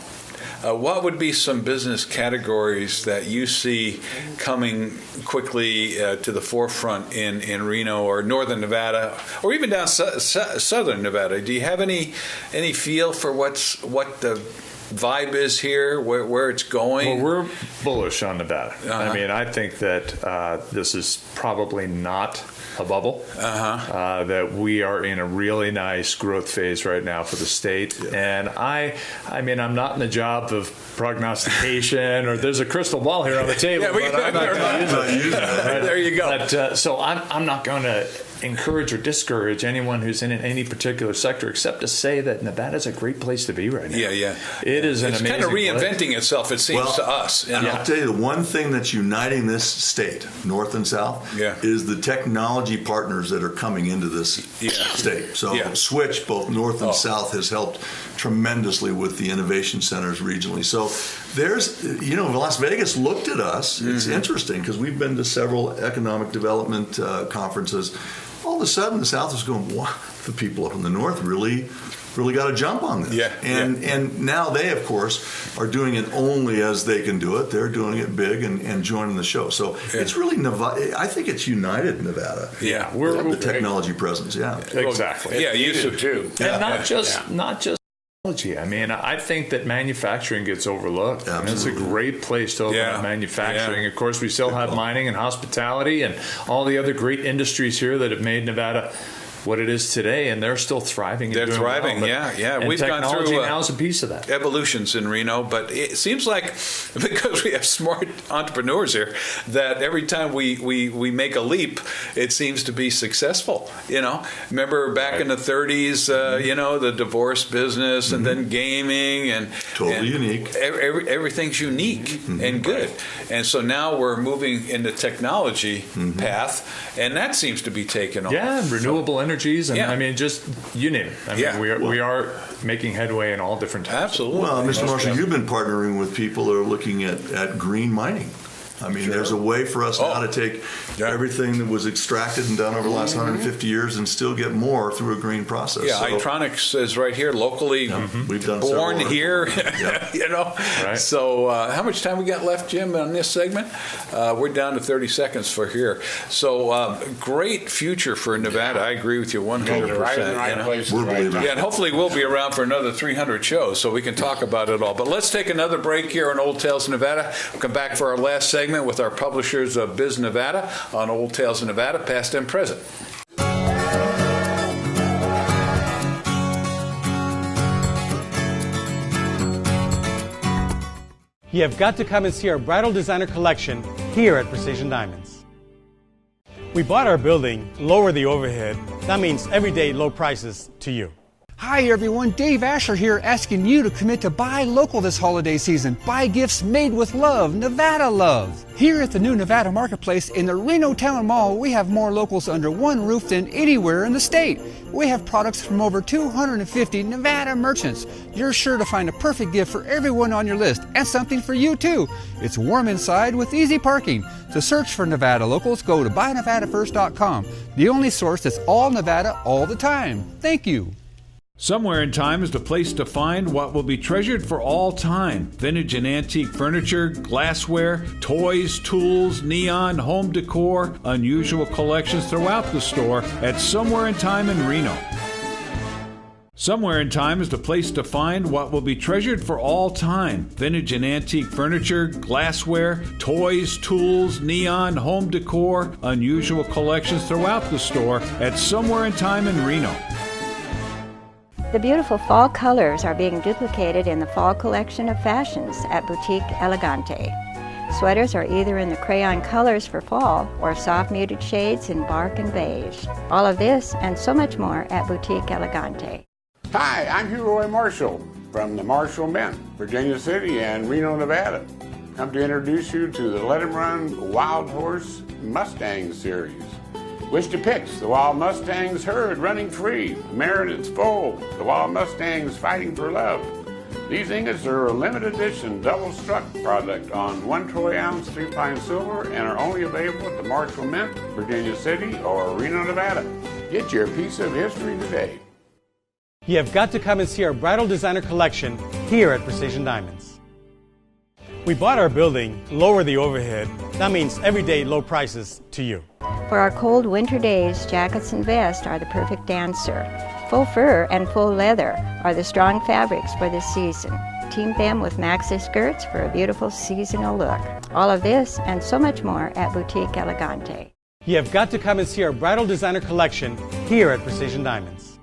what would be some business categories that you see coming quickly to the forefront in Reno or Northern Nevada, or even down Southern Nevada? Do you have any feel for what the vibe is here, where it's going? Well, we're bullish on Nevada. I mean, I think that this is probably not a bubble, that we are in a really nice growth phase right now for the state. And I mean, I'm not in the job of prognostication or there's a crystal ball here on the table. I'm not going to use it. There you go. But, so I'm not going to encourage or discourage anyone who's in any particular sector, except to say that Nevada is a great place to be right now. Yeah. It is an it's amazing kind of reinventing place. itself, it seems to us. And I'll tell you, the one thing that's uniting this state, North and South, is the technology partners that are coming into this state. So Switch, both North and South, has helped tremendously with the innovation centers regionally. So there's, Las Vegas looked at us. It's interesting because we've been to several economic development conferences. All of a sudden, the South is going, wow, the people up in the North really got a jump on this. And now they, of course, are doing it only as they can do it. They're doing it big and joining the show. So it's really Nevada. I think it's united Nevada. Yeah, we're the technology presence. Yeah, exactly. Yeah, you should too. And not just technology. I mean, I think that manufacturing gets overlooked. I mean, it's a great place to open up manufacturing. Of course, we still have mining and hospitality and all the other great industries here that have made Nevada what it is today, and they're still thriving. They're thriving, and we've gone through now is a piece of that. Evolutions in Reno, but it seems like because we have smart entrepreneurs here, that every time we make a leap, it seems to be successful. Remember back in the 30s, the divorce business, and then gaming, and unique. Everything's unique and good, and so now we're moving in the technology path, and that seems to be taken off. Yeah, renewable energies, and I mean, just you name it. I mean, we are making headway in all different types. Absolutely. Well, Mr. Marshall, you've been partnering with people that are looking at green mining. I mean, there's a way for us now to take everything that was extracted and done over the last 150 years and still get more through a green process. Yeah, Itronics is right here, locally we've done born here, Right. So how much time we got left, Jim, on this segment? We're down to 30 seconds for here. So great future for Nevada. I agree with you 100%. Right in the right place. And hopefully we'll be around for another 300 shows so we can talk about it all. But let's take another break here on Old Tales Nevada. We'll come back for our last segment with our publishers of BizNEVADA on Old Tales of Nevada, past and present. You have got to come and see our bridal designer collection here at Precision Diamonds. We bought our building, lower the overhead. That means everyday low prices to you. Hi everyone, Dave Asher here asking you to commit to buy local this holiday season. Buy gifts made with love, Nevada love. Here at the new Nevada Marketplace in the Reno Town Mall, we have more locals under one roof than anywhere in the state. We have products from over 250 Nevada merchants. You're sure to find a perfect gift for everyone on your list and something for you too. It's warm inside with easy parking. To search for Nevada locals, go to buynevadafirst.com, the only source that's all Nevada all the time. Thank you. Somewhere in Time is the place to find what will be treasured for all time. Vintage and antique furniture, glassware, toys, tools, neon, home decor, unusual collections throughout the store at Somewhere in Time in Reno. Somewhere in Time is the place to find what will be treasured for all time. Vintage and antique furniture, glassware, toys, tools, neon, home decor, unusual collections throughout the store at Somewhere in Time in Reno. The beautiful fall colors are being duplicated in the fall collection of fashions at Boutique Elegante. Sweaters are either in the crayon colors for fall or soft muted shades in bark and beige. All of this and so much more at Boutique Elegante. Hi, I'm Hugh Roy Marshall from the Marshall Mint, Virginia City and Reno, Nevada. Come to introduce you to the Let 'em Run Wild Horse Mustang series. Which depicts the wild Mustangs herd running free, the mare in its foal, the wild Mustangs fighting for love. These ingots are a limited edition double-struck product on 1 troy ounce 3-pine silver and are only available at the Marshall Mint, Virginia City, or Reno, Nevada. Get your piece of history today. You have got to come and see our bridal designer collection here at Precision Diamonds. We bought our building, lower the overhead. That means everyday low prices to you. For our cold winter days, jackets and vests are the perfect answer. Faux fur and full leather are the strong fabrics for this season. Team them with maxi skirts for a beautiful seasonal look. All of this and so much more at Boutique Elegante. You have got to come and see our bridal designer collection here at Precision Diamonds.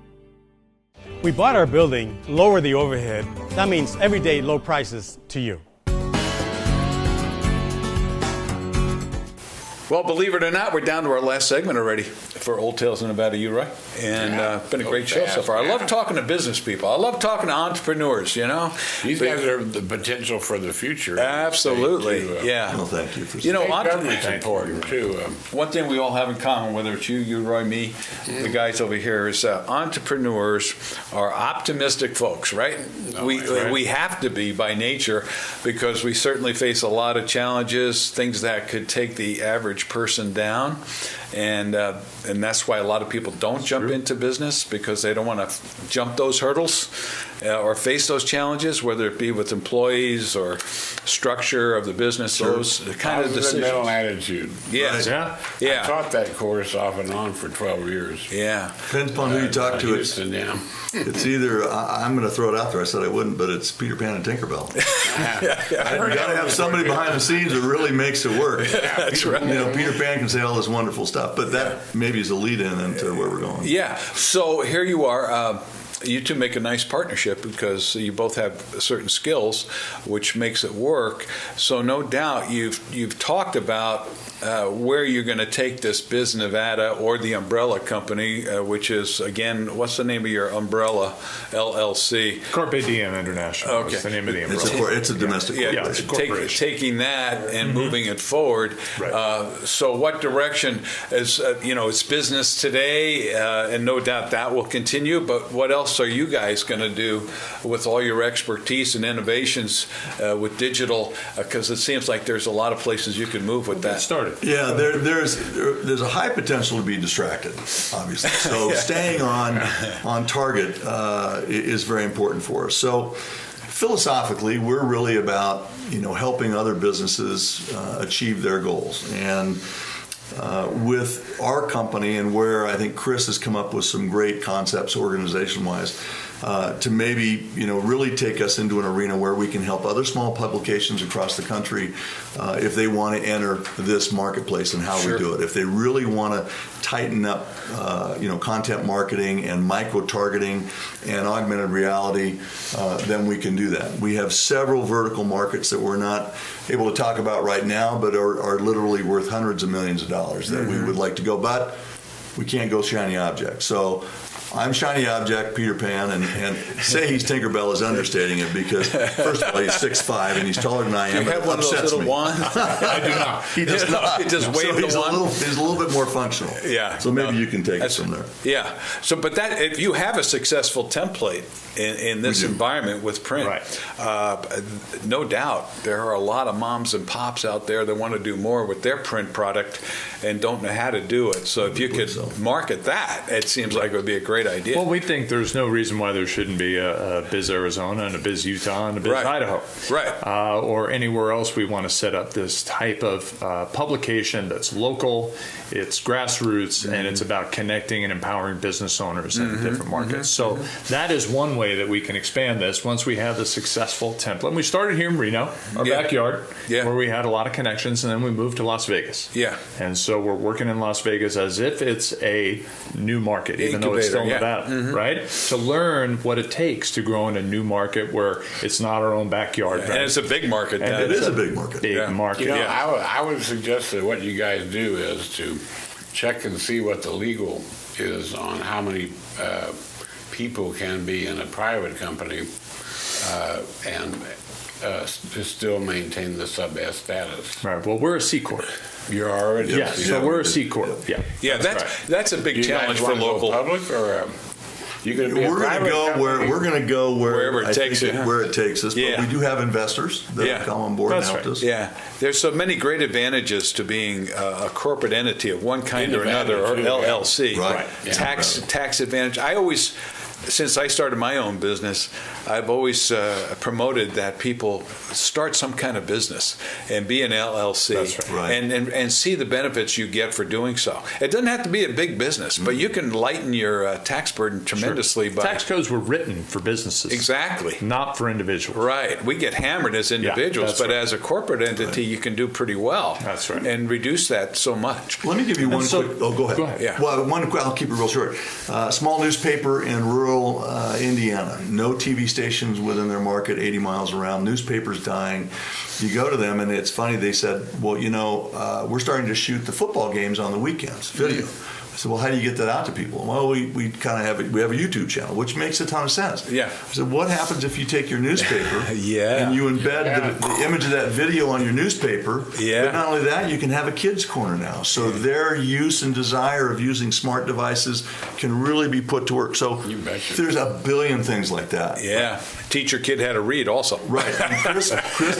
We bought our building, lower the overhead. That means everyday low prices to you. Well, believe it or not, we're down to our last segment already for Old Tales in Nevada, Roy. And been a great show so far. I love talking to business people. I love talking to entrepreneurs, you know. These guys are the potential for the future. Absolutely, yeah. Well, thank you. You know, government's important, too. One thing we all have in common, whether it's you, Roy, me, the guys over here, is entrepreneurs are optimistic folks, right? We have to be by nature because we certainly face a lot of challenges, things that could take the average person down, and that's why a lot of people don't jump into business because they don't want to jump those hurdles or face those challenges, whether it be with employees or structure of the business, those kind of decisions. Mental attitude. Yes. Right. Yeah. I taught that course off and on for 12 years. Yeah. Depends upon who you talk to. It's either, I'm going to throw it out there, I said I wouldn't, but it's Peter Pan and Tinkerbell. You got to have somebody behind the scenes that really makes it work. That's right. You know, Peter Pan can say all this wonderful stuff, but that maybe is a lead-in into where we're going. Yeah. So here you are. You two make a nice partnership because you both have certain skills, which makes it work. So no doubt you've talked about where you're going to take this BizNEVADA or the umbrella company, which is, again, what's the name of your umbrella LLC? Carpe Diem International. Okay. Is the name of the umbrella. It's a domestic corporation. Yeah, it's a corporation. Taking that and moving it forward. Right. So what direction is, it's business today, and no doubt that will continue, but what else are you guys going to do with all your expertise and innovations with digital? Because it seems like there's a lot of places you can move with that. Started. Yeah, there's a high potential to be distracted, obviously. So staying on target is very important for us. So philosophically, we're really about helping other businesses achieve their goals. And with our company and where I think Chris has come up with some great concepts organization-wise to maybe really take us into an arena where we can help other small publications across the country if they want to enter this marketplace and how we do it. If they really want to tighten up content marketing and micro-targeting and augmented reality, then we can do that. We have several vertical markets that we're not able to talk about right now, but are literally worth hundreds of millions of dollars that we would like to go, but we can't go shiny object. So I'm shiny object Peter Pan, and say he's Tinkerbell is understating it, because first of all, he's 6'5" and he's taller than I am. Do you have one of those little wands? I do not. He does not. He just waved so he's the wand. He's a little bit more functional. Yeah. So maybe you can take it from there. Yeah. So, but that if you have a successful template in this environment with print, no doubt there are a lot of moms and pops out there that want to do more with their print product and don't know how to do it. So if you could market that, it seems like it would be a great idea. Well, we think there's no reason why there shouldn't be a Biz Arizona and a Biz Utah and a Biz Idaho. Right. Or anywhere else we want to set up this type of publication that's local, it's grassroots, and it's about connecting and empowering business owners in different markets. So that is one way that we can expand this once we have the successful template. And we started here in Reno, our backyard, where we had a lot of connections, and then we moved to Las Vegas. Yeah. And so we're working in Las Vegas as if it's a new market, even though it's still Nevada, right? To learn what it takes to grow in a new market where it's not our own backyard. And it's a big market. And it is a big market. Big market. You know, I would suggest that what you guys do is to check and see what the legal is on how many people can be in a private company and to still maintain the sub-S status. Right. Well, we're a C Corp. You're already a C Corp. So we're a C Corp. Yeah. Yeah. That's a big challenge for local public or. We're going to go wherever it takes us. Where it takes us, but we do have investors that have come on board and helped us. Yeah, there's so many great advantages to being a corporate entity of one kind or another, or LLC. Right. Tax advantage. I always, since I started my own business, I've always promoted that people start some kind of business and be an LLC. That's right. And see the benefits you get for doing so. It doesn't have to be a big business, but you can lighten your tax burden tremendously. By tax codes were written for businesses. Exactly. Not for individuals. Right. We get hammered as individuals, but as a corporate entity, you can do pretty well. That's right. And reduce that so much. Let me give you one quick. Oh, go ahead. Go ahead. Yeah. Well, I'll keep it real short. Small newspaper in rural Indiana. No TV stations within their market, 80 miles around. Newspapers dying. You go to them, and it's funny. They said, "Well, we're starting to shoot the football games on the weekends, video." I said, well, how do you get that out to people? Well, we kind of have we have a YouTube channel, which makes a ton of sense. Yeah. I said, what happens if you take your newspaper and you embed the image of that video on your newspaper? Yeah. But not only that, you can have a kids corner now. So their use and desire of using smart devices can really be put to work. So there's a billion things like that. Yeah. Teach your kid how to read also. Right. And Chris,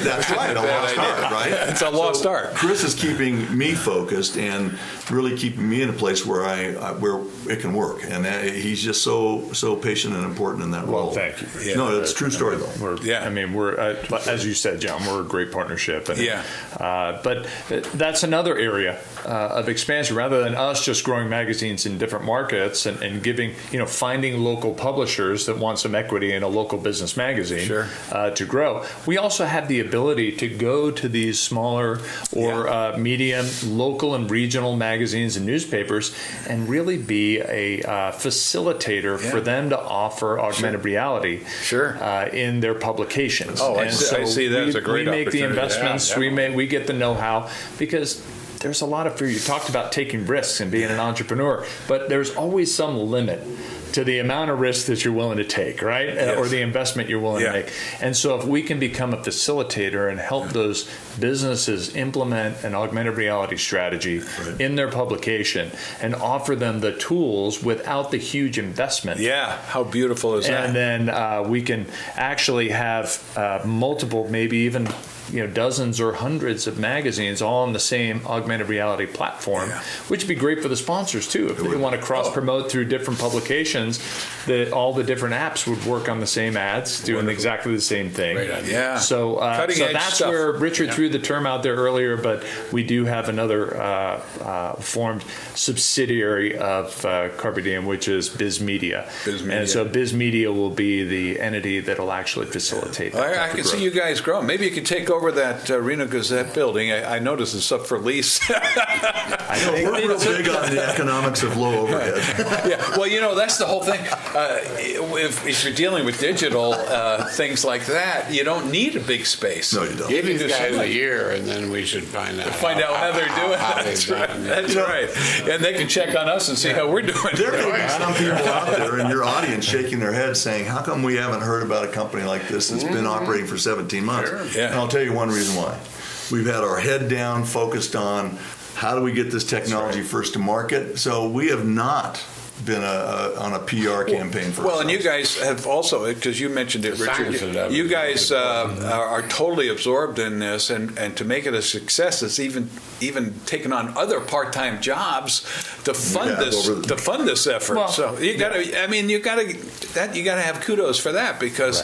that's right. A lost art, right? It's a lost art. Chris is keeping me focused and really keeping me in a place where where it can work, and he's just so patient and important in that role. Well, thank you. Yeah. No, that's a true story, though. We're as you said, John, we're a great partnership. And, but that's another area of expansion. Rather than us just growing magazines in different markets and giving, finding local publishers that want some equity in a local business magazine to grow, we also have the ability to go to these smaller or medium, local and regional magazines and newspapers and really be a facilitator for them to offer augmented reality in their publications. Oh, I see that as a great opportunity. We make the investments, we get the know-how, because there's a lot of fear. You talked about taking risks and being an entrepreneur, but there's always some limit to the amount of risk that you're willing to take, right? Yes. Or the investment you're willing to make. And so if we can become a facilitator and help those businesses implement an augmented reality strategy in their publication and offer them the tools without the huge investment. Yeah, how beautiful is that? And then we can actually have multiple, maybe even dozens or hundreds of magazines all on the same augmented reality platform, which would be great for the sponsors too. If they want to cross-promote through different publications, that all the different apps would work on the same ads, doing exactly the same thing. Great idea. Yeah. So that's stuff. where Richard threw the term out there earlier, but we do have another formed subsidiary of Carpe, which is BizMedia. And so BizMedia will be the entity that will actually facilitate that. I can see you guys grow. Maybe you can take over that Reno Gazette building. I notice it's up for lease. We're real big on the economics of low overhead. Well, that's the whole thing. If you're dealing with digital things like that, you don't need a big space. No, you don't. Give these guys a year, and then we should find out how they're doing. That's right. That's right. And they can check on us and see how we're doing. There may be some people out there in your audience shaking their heads saying, how come we haven't heard about a company like this that's been operating for 17 months? Sure. Yeah. And I'll tell you one reason why. We've had our head down, focused on how do we get this technology first to market. So we have not been on a PR campaign for and you guys have also, because you mentioned it, Richard, you guys are totally absorbed in this, and to make it a success, it's even taken on other part-time jobs to fund this effort. Well, so you got to have kudos for that, because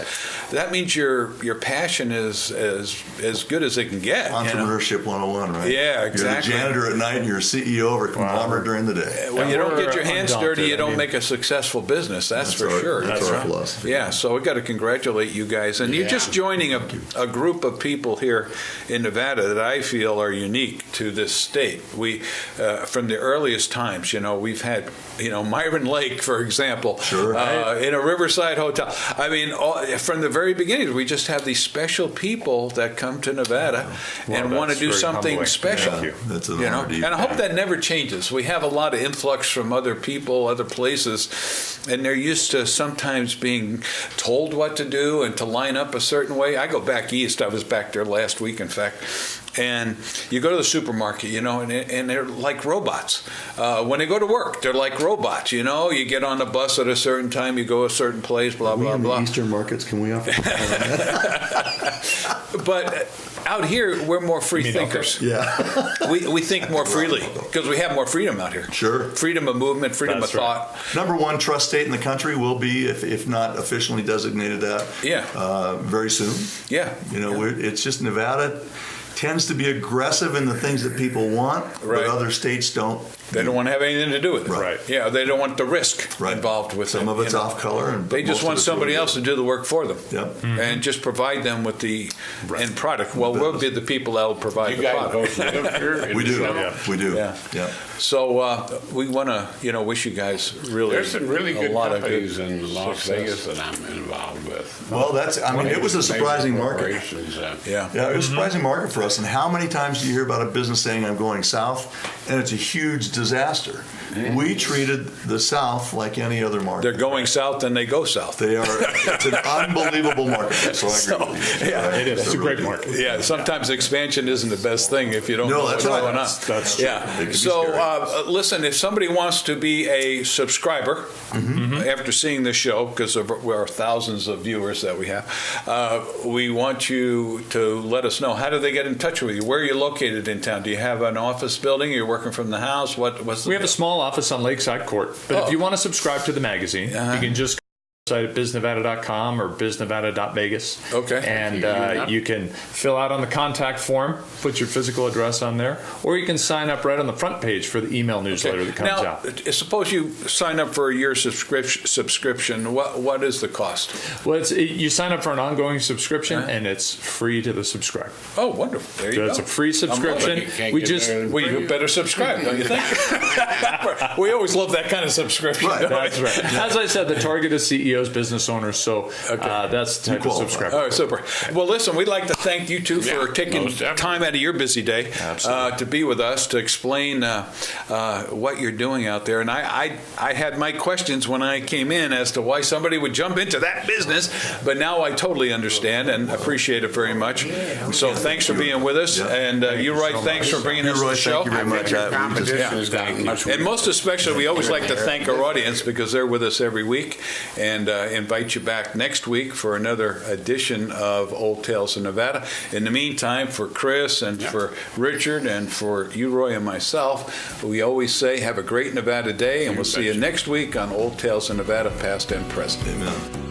that means your passion is as good as it can get. Entrepreneurship 101, right? Yeah, exactly. You're the janitor at night and you're a CEO of a conglomerate during the day. When you don't get your hands dirty, you don't make a successful business. That's for sure. That's our philosophy. Yeah, so we got to congratulate you guys, and you're just joining a group of people here in Nevada that I feel are unique to this state. We, from the earliest times, we've had, Myron Lake, for example, in a Riverside hotel. I mean, from the very beginning, we just have these special people that come to Nevada and want to do something humbling. Special. Yeah, that's an honor. And I hope that never changes. We have a lot of influx from other people, other places, and they're used to sometimes being told what to do and to line up a certain way. I go back east. I was back there last week, in fact. And you go to the supermarket, and they're like robots. When they go to work, they're like robots. You get on the bus at a certain time, you go a certain place, blah, blah, blah. In the eastern markets, can we offer? But out here, we're more free thinkers. Yeah. we think more freely because we have more freedom out here. Sure. Freedom of movement, freedom of thought. Number one trust state in the country will be, if not officially designated that, very soon. Yeah. It's just Nevada tends to be aggressive in the things that people want, but other states don't. They don't want to have anything to do with it. Right. Yeah, they don't want the risk involved with it. Some of it's off color. And they just want somebody else to do the work for them. Yep. Mm-hmm. And just provide them with the end product. Well, we'll be the people that will provide the product. We do. We do. Yeah. So we want to, wish you guys really There's some really good companies good in Las Vegas that I'm involved with. Well, it was a surprising market. Yeah, it was a surprising market for us. And how many times do you hear about a business saying, I'm going south, and it's a huge disaster? We treated the South like any other market. They're going south, and they go south. They are. It's an unbelievable market. So I agree with you. Yeah, it is. It's a great market. Yeah, sometimes expansion isn't the best thing if you don't know what's going on. That's true. Yeah. So listen, if somebody wants to be a subscriber after seeing this show, because there are thousands of viewers that we have, we want you to let us know. How do they get in touch with you? Where are you located in town? Do you have an office building? Are you working from the house? We have a small office on Lakeside Court, but if you want to subscribe to the magazine, you can just go to BizNEVADA.com or BizNEVADA.Vegas. Okay. And you can fill out on the contact form, put your physical address on there, or you can sign up right on the front page for the email newsletter that comes out. Now, suppose you sign up for a year's subscription. What is the cost? Well, you sign up for an ongoing subscription, and it's free to the subscriber. Oh, wonderful. There you go. It's a free subscription. You better subscribe, don't you think? We always love that kind of subscription. Right. That's right. As I said, the target is CEOs, business owners, so that's the type of subscriber. All right, super. Well, listen, we'd like to thank you two for taking time out of your busy day to be with us, to explain what you're doing out there. And I had my questions when I came in as to why somebody would jump into that business, but now I totally understand and appreciate it very much. So thanks for being with us. And you, Roy, thanks for bringing us to the show. Thank you very much. And most especially, we always like to thank our audience because they're with us every week. And invite you back next week for another edition of Old Tales of Nevada. In the meantime, for Chris and for Richard and for you, Roy, and myself, we always say have a great Nevada day, and we'll see you next week on Old Tales of Nevada, past and present. Amen.